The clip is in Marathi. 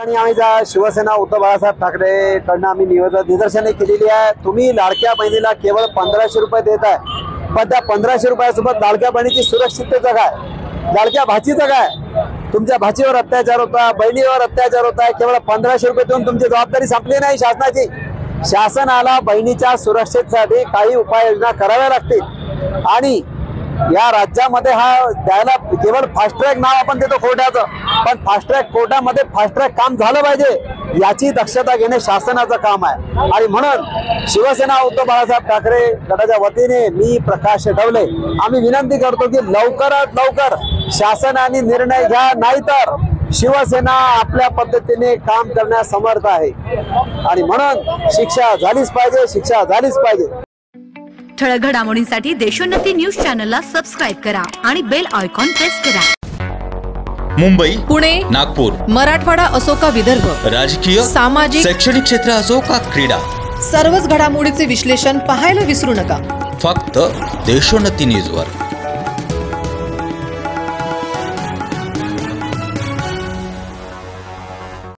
ठिकाणी आम्ही शिवसेना उद्धव बाळासाहेब ठाकरे कडनं आम्ही निदर्शने केलेली आहे। तुम्ही लाडक्या बहिणीला केवळ 1500 रुपये देत आहे, पण त्या 1500 रुपयासोबत लाडक्या बहिणीची सुरक्षितता काय, लाडक्या भाचीचं काय? तुमच्या भाचीवर अत्याचार होता, बहिणीवर अत्याचार होता, केवळ 1500 रुपये देऊन तुमची जबाबदारी संपली नाही शासनाची। शासनाला बहिणीच्या सुरक्षेसाठी काही उपाययोजना कराव्या लागतील आणि या राज्यामध्ये हा द्यायला केवळ फास्ट ट्रॅक नाव आपण देतो कोर्टाचं, पण फास्ट ट्रॅक कोर्टामध्ये फास्ट ट्रॅक काम झालं पाहिजे याची दक्षता घेणे शासनाचं काम आहे। आणि म्हणून शिवसेना उद्धव बाळासाहेब ठाकरे गटाच्या वतीने मी प्रकाश ढवले आम्ही विनंती करतो की लवकरात लवकर शासनाने निर्णय घ्या, नाहीतर शिवसेना आपल्या पद्धतीने काम करण्यास समर्थ आहे आणि म्हणून शिक्षा झालीच पाहिजे, शिक्षा झालीच पाहिजे। ठळक घडामोडींसाठी देशोन्नती न्यूज चॅनलला सबस्क्राइब करा आणि बेल आयकॉन प्रेस करा। मुंबई, पुणे, नागपूर, मराठवाडा असो का विदर्भ, राजकीय, सामाजिक, शैक्षणिक क्षेत्र असो का क्रीडा, सर्वच घडामोडीचे विश्लेषण पाहायला विसरू नका। फक्त देशोन्नती न्यूजवर।